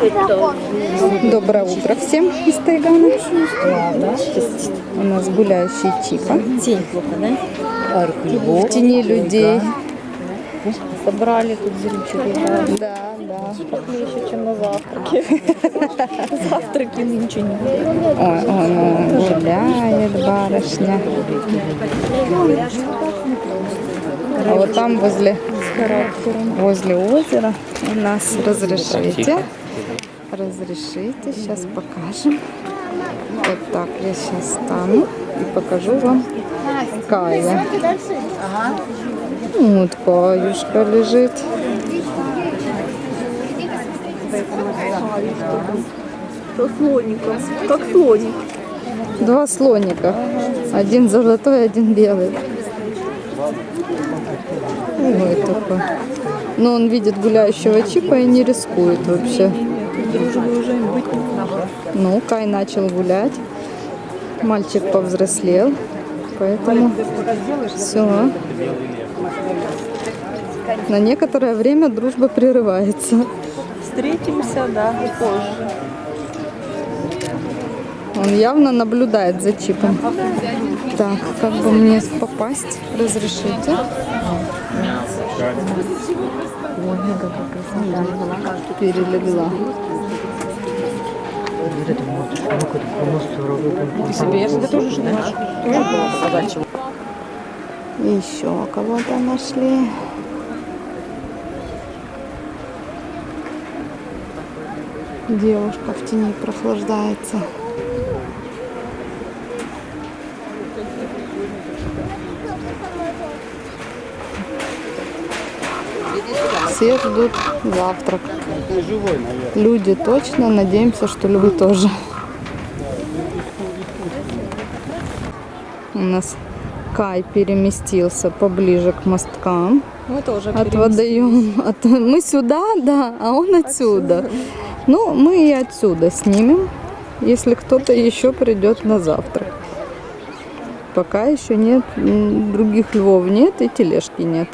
Доброе утро всем из Тайгана. У нас гуляющий Чипа. В тени людей. Собрали тут зрителей. Да, да. Поплече, чем на завтраке. Завтраки ничего не было. Ой, он гуляет, барышня. А вот там возле озера у нас разрешите. Разрешите, сейчас покажем. Вот так я сейчас стану и покажу вам Кая. Вот Каюшка лежит. Что слоника? Как слоник. Два слоника. Один золотой, один белый. Ой, такой. Но он видит гуляющего Чипа и не рискует вообще. Дружбы уже быть не надо. Ну, Кай начал гулять. Мальчик повзрослел. Поэтому все. На некоторое время дружба прерывается. Встретимся, да, позже. Он явно наблюдает за Чипом. Так, как бы мне попасть? Разрешите? Перелегла. Я себе тоже знаешь. Еще кого-то нашли. Девушка в тени прохлаждается. Все ждут завтрак. Люди точно, надеемся, что львы тоже. У нас Кай переместился поближе к мосткам. Мы тоже От водоема. Мы сюда, да, а он отсюда. Ну, мы и отсюда снимем, если кто-то еще придет на завтрак. Пока еще нет, других львов нет и тележки нет.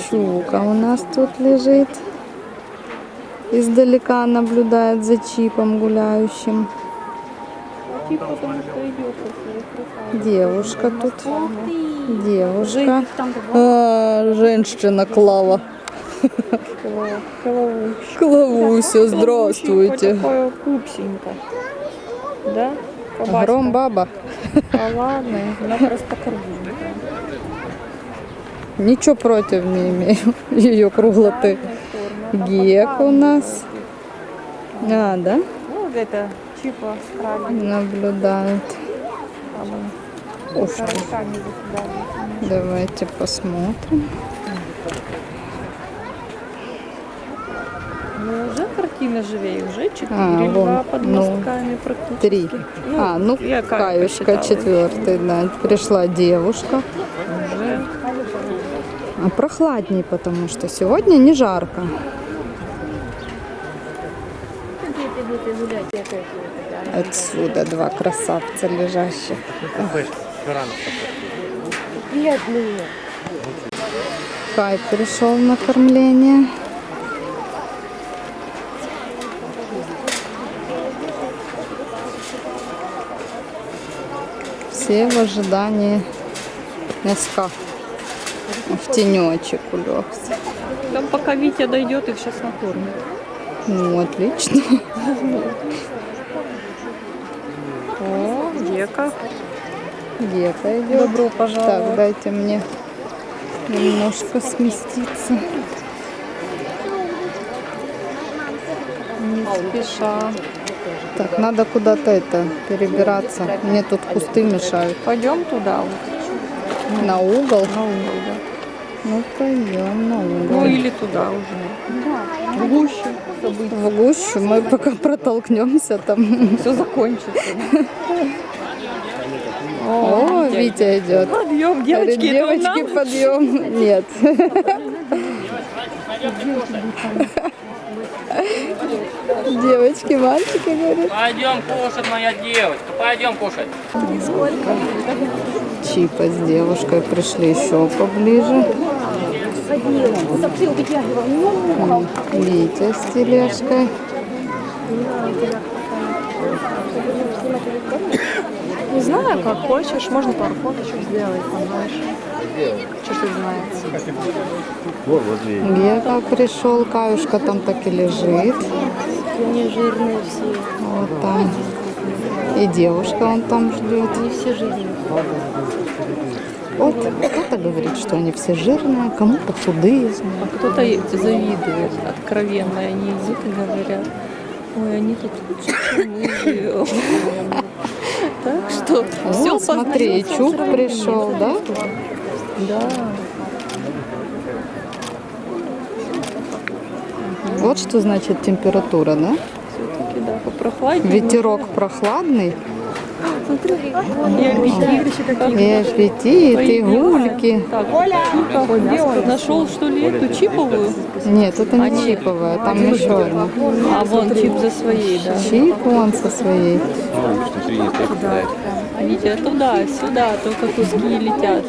Чука у нас тут лежит. Издалека наблюдает за Чипом гуляющим. Девушка тут. Девушка. Женщина Клава. Клавуся, здравствуйте. Такая пупсенька. Да? Гром баба. А ладно, она просто кормит. Ничего против не имею ее круглоты. Гек у нас. А, да? Ну, это Чипа с крабом. Наблюдает. Ух ты. Руками заседали. Давайте посмотрим. Ну, уже картина живее, уже 4 вон, льва под мостками практически. 3. Я Каюшка посчитала. 4, да. Пришла девушка. Уже. А прохладней, потому что сегодня не жарко. Отсюда два красавца лежащих. Кай пришел на кормление. Все в ожидании носка. В тенечек улегся. Там пока Витя дойдет, их сейчас накормят. Ну, отлично. О, Гека. Гека идет. Добро пожаловать. Так, дайте мне немножко сместиться. Не спеша. Так, надо куда-то перебираться. Мне тут кусты мешают. Пойдем туда вот. На угол? На угол, да. Ну, пойдем на угол. Ну или туда уже. В гущу событий. В гущу мы пока протолкнемся там. Все закончится. О, Витя идет. Подъем, девочки, Девочки, подъем. Нет. Девочки, мальчики, говорят. Пойдем кушать, моя девочка, пойдем кушать. Чипа с девушкой пришли еще поближе. Витя с тележкой. Не знаю, как хочешь. Можно пару фоточек сделать, знаешь. Что знает. Гека пришел, Каюшка там так и лежит. Они жирные все. Вот там. И девушка он там ждет. Они все жирные. Вот кто-то говорит, что они все жирные, кому-то худые. А кто-то завидует откровенно. Они идут и говорят, ой, они тут лучше, чем мы живем. Так что все Вот, смотри, и Чук пришел, да? Да. Вот что значит температура, да? Все-таки, да, попрохладнее. Ветерок прохладный, И аппетит. и аппетит, и гульки. Так, Чипа нашел, что ли, эту чиповую? Нет, это не чиповая, там еще одна. А вон чип за своей, да. Чип вон со своей. Видите, туда-сюда, только куски летят.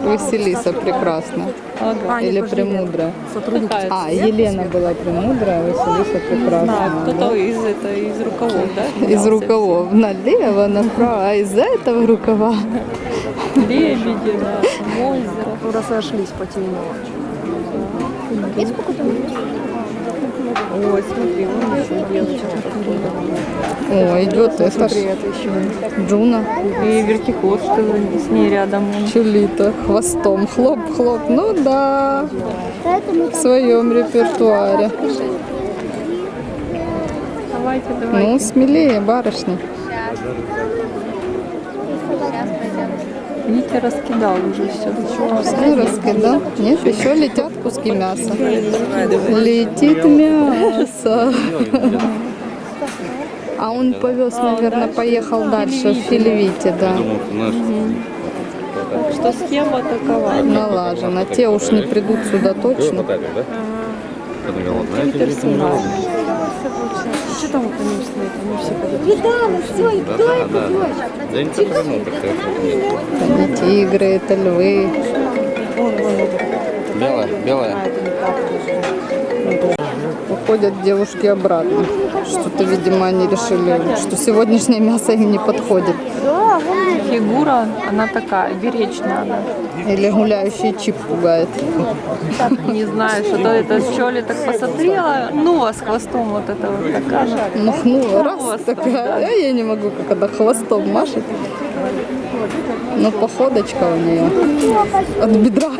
Василиса прекрасна. Ага. Или Премудрая. Какая? А, Елена была Премудрая, а Василиса прекрасна. Кто-то из рукавов, да? Из рукавов налево, направо, а из этого рукава. Лебеди, да, озеро. Разошлись по темному. Ой, смотри, вон еще девочка. О, идет это ж Джуна. И вертихвост, что с ней рядом. Чулита хвостом. Хлоп-хлоп. Ну да, в своем репертуаре. Давайте. Ну, смелее, барышня. Витя раскидал уже все. Все раскидал. Нет, еще летят куски мяса. Летит мясо. А он повез, наверное, поехал дальше в Фильвите, да. Так что схема такова. Налажено. Те уж не придут сюда точно. Персонал. Что там по ним стоит? Они все ходят. Видала, все, и кто это дочь? Да не так давно как-то. Это не тигры, это львы. Белая, белая. Уходят девушки обратно. Что-то, видимо, они решили, что сегодняшнее мясо им не подходит. Фигура, она такая, беречь надо. Или гуляющий чип пугает. Не знаю, что это с ли так посмотрела. Ну, а с хвостом вот это вот такая. Махнула, раз такая. А я не могу, как она хвостом машет. Но походочка у нее от бедра,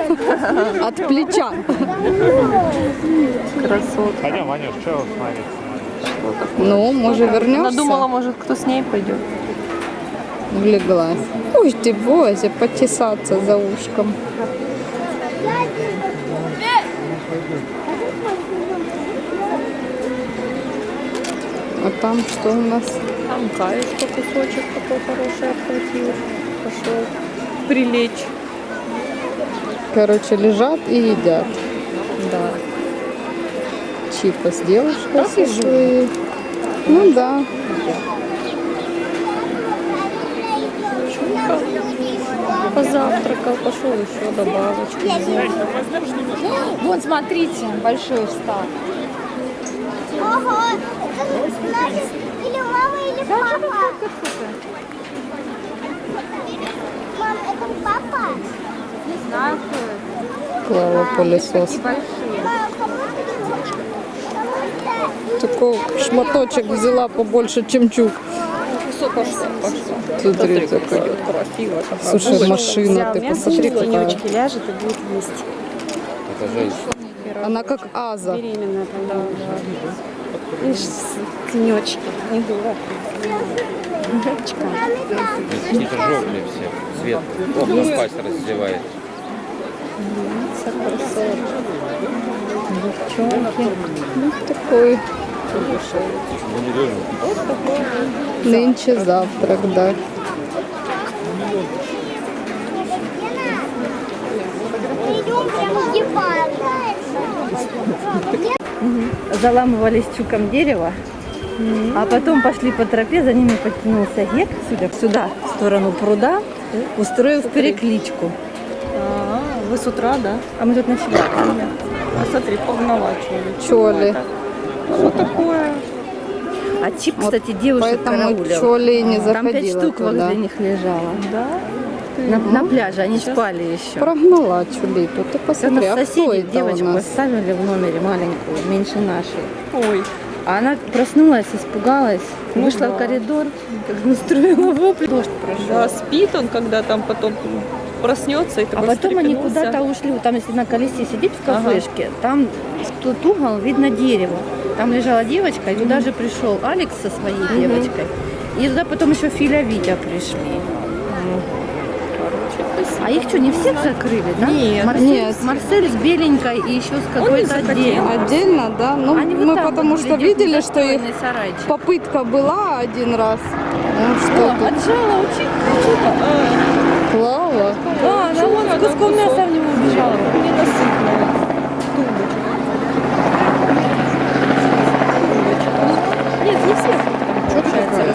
от плеча. Красотка. Пойдем, Ванюш, что смотреть? Ну, может, Она вернешься? думала, может, кто с ней пойдет. Влеглась. Ой, ты, Бозя, почесаться за ушком. А там что у нас? Там каешка кусочек такой хороший отхватил. Пошел прилечь. Короче, лежат и едят. Да. Чипа с девушкой со своей. Ну да. Позавтракал, пошел еще добавочку взял. Вон, смотрите, большой встал. Ого! Значит, или мама, или папа. Мам, это папа? Не знаю, кто это. Клава пылесос. Большие. Такой шматочек взяла побольше, чем Чук. Все, пошла. Смотри, такая. Красиво. Слушай, машина, ты посмотри, какая. Тенечки ляжет и будет есть. Это женщина. Она как Аза. Беременная там. Да. Видишь, тенечки. Не дура. Какие-то желтые все, светлые. О, пасть раздевает. Девчонки. Ну, такой. Нынче завтрак, да. Идем прямо в диван. заламывали щуком дерево, а потом пошли по тропе, за ними потянулся гек сюда, в сторону пруда, устроив перекличку. Вы с утра, да? А мы тут ночевали. А смотри, погнала Чоли. Что такое? А Чип, кстати, девушек Поэтому караулил. Чоли и не Там 5 заходила штук туда. возле них лежало. Да? На пляже, они спали еще. Прогнала Чули. Тут ты Это посмотри, а кто соседи это у девочку нас? оставили в номере маленькую, меньше нашей. Ой. А она проснулась, испугалась, Ну вышла да. в коридор, как устроила вопль. Дождь прошел. Да, спит он, когда там потом проснется и А такой потом они встрепенулся. куда-то ушли. Вот там, если на колесе сидеть в кафешке, там тот угол видно дерево. Там лежала девочка, и туда же пришел Алекс со своей девочкой. И туда потом еще Филя, Витя пришли. А их что, не всех закрыли, да? Нет. Нет. Марсель с беленькой и еще с какой-то захотел. отдельно. Отдельно, да? Ну, Они вот мы там потому вот что были, видели, что их недостроенный сарайчик. попытка была один раз. Ну О, что тут? отжала, учить. Клава. Да, она вон с куском мяса в него убежала. Ненасытная. Нет, не все. Что ты такая?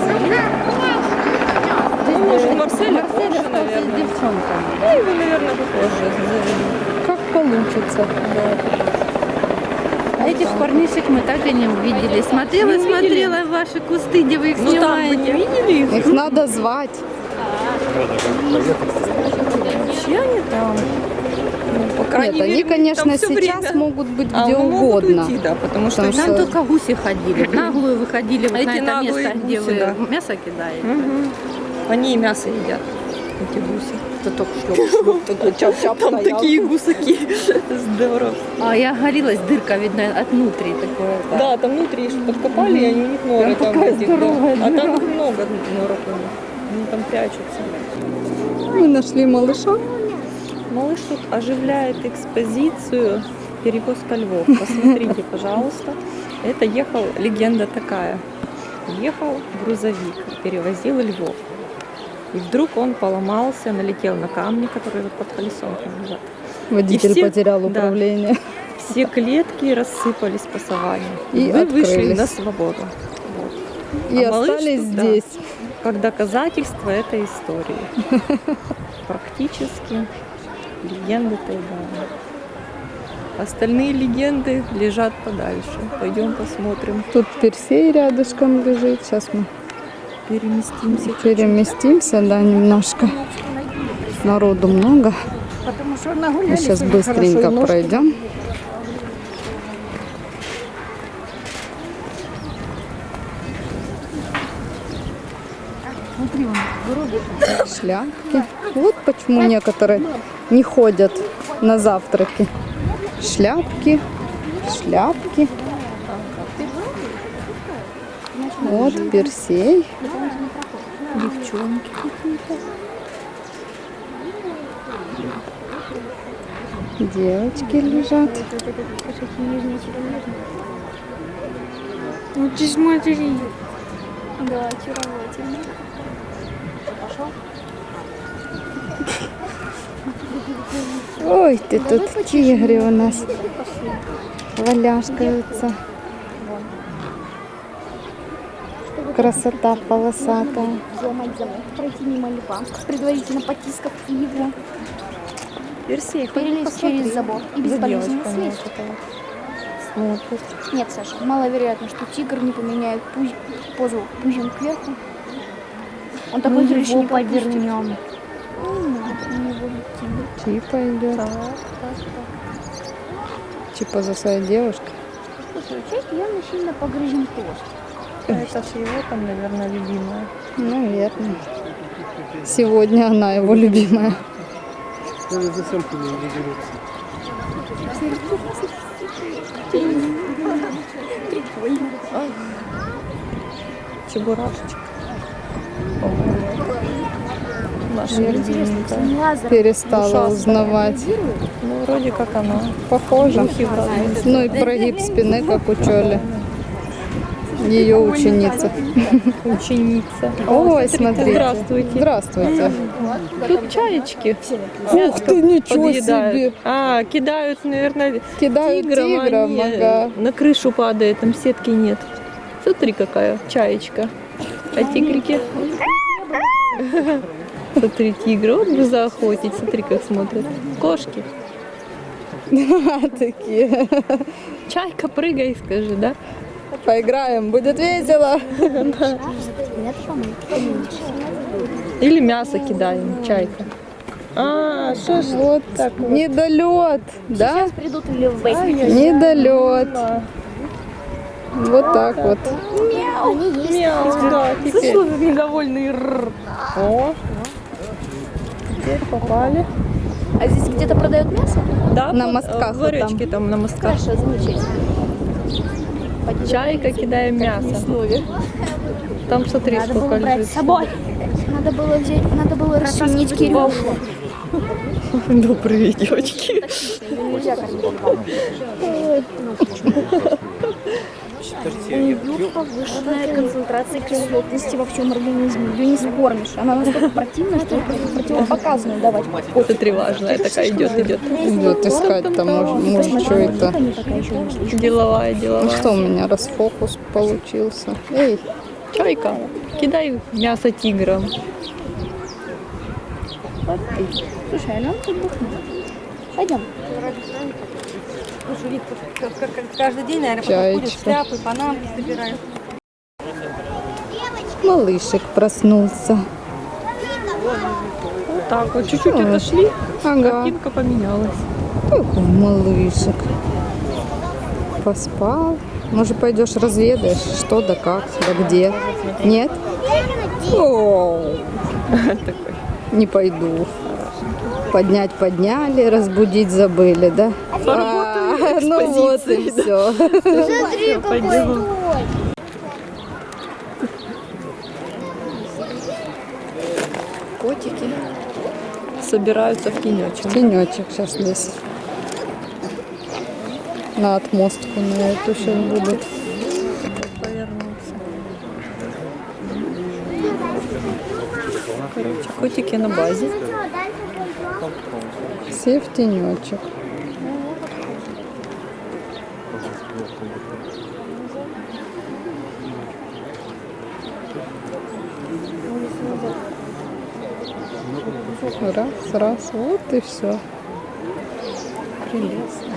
Ну, может, Марселя Марсель тоже, остался с наверное. девчонками. Да, его, наверное, попозже завели. Как получится. А этих парнишек мы так и не увидели. Смотрела, Не увидели? смотрела ваши кусты, где вы их Ну, там вы не снимаете. видели их? Их надо звать. Вообще они там. Ну, по крайней Нет, мере, они, конечно, там всё сейчас время. могут быть А, где ну, могут угодно. уйти, да, потому что Потому Там что- только гуси ходили. В наглую выходили вот Эти на это наглые место, где гуси, вы да. мясо кидаете. Они и мясо едят, эти гуси. Это только шлеп, такой чап-чап Там стоял. такие гусаки. Здорово. А я оголилась, дырка видно от внутри такое. Да, там внутри ж подкопали, и они у них норы там такая этих, да. здоровая А дыра. там их много норок у них. Они там прячутся. Мы нашли малыша. Малыш тут оживляет экспозицию перевозка львов. Посмотрите, пожалуйста. Это ехал, легенда такая. Ехал грузовик, перевозил львов. И вдруг он поломался, налетел на камни, которые вот под колесом там лежат. Водитель И все- потерял да. управление. Все клетки рассыпались по саванне. И Вы вышли открылись. на свободу. Вот. И А малыш остались тут, да. здесь. Как доказательство этой истории. Практически легенды Тайгана. Остальные легенды лежат подальше. Пойдем посмотрим. Тут Персей рядышком лежит. Сейчас мы Переместимся. переместимся, да, немножко. Народу много. Мы сейчас быстренько пройдем. Шляпки. Вот почему некоторые не ходят на завтраки. Шляпки, шляпки. Вот Персей. Девчонки. Девочки лежат. Ну ты смотри. Да, очаровательно. Ой, ты тут тигры у нас валяшкаются. Красота полосатая. Взломать замок, пройти мимо льва, предварительно потискав его, Персей, перелезть через забор и безболезненно слезть. Нет, Саша, маловероятно, что тигр не поменяет позу пузом кверху. Он такой его повернем. Чипа идет. Чипа за своей девушкой. Слушай, часть явно сильно погрызен хвост. Это ж его там, наверное, любимая. Наверное. Сегодня она его любимая. Чебурашечек. Наша любименькая. Лазер. Перестала узнавать. Ну, вроде как она. Похоже. Ухи в разные Ну и прогиб спины, как у Чоли. ее ученица. Ученица. Ой, смотрите. Здравствуйте. Здравствуйте. Тут чаечки. Ух ты, ничего Подъедают. себе. А, кидают, наверное, Кидают тиграм, они, ага. на крышу падает, там сетки нет. Смотри, какая чаечка. А тигрики? Смотри, тигры, вот бы заохотить, смотри, как смотрят. Кошки. Такие. Чайка, прыгай, скажи, да? Поиграем, будет весело. Или мясо кидаем, чайка. А, что ж Вот так. Недолет, да? Сейчас придут львы. Недолет. Вот так вот. Они есть. мяу, да, теперь. Слышала, как недовольный р. О, теперь попали. А здесь где-то продают мясо? Да, На вот, мостках в вот ларечке там на мостках. Хорошо, замечательно. Чайка, кидаем мясо. Там смотри, Надо было сколько брать лежит. с собой. Надо было взять, надо было расчленить Кирюшу. Добрые девочки. Нельзя кормить льва. У нее повышенная концентрация кислотности во всем организме. Ее не скормишь. Она настолько противная, что просто противопоказано давать. Смотри, важная такая идет. Идет искать там, может, что это. Деловая. Ну что у меня, расфокус получился. Эй, Чайка, кидай мясо тиграм. Слушай, а нам тут бухнет. Пойдем. Каждый день, наверное, чаечка. шляпы, панамки собирают. Малышек проснулся. Так, вот чуть-чуть отошли, Ага. картинка поменялась. Какой малышек. Поспал. Может, пойдешь разведаешь, что да как, да где? Нет? О, Такой. не пойду. Поднять подняли, разбудить забыли, да? Ну вот и все. Смотри, какой пойдем. Котики. Собираются в тенечек. Тенечек сейчас здесь. На отмостку на эту сейчас будут. Короче, котики на базе. Все в тенечек. Раз, вот и все. Прелестно.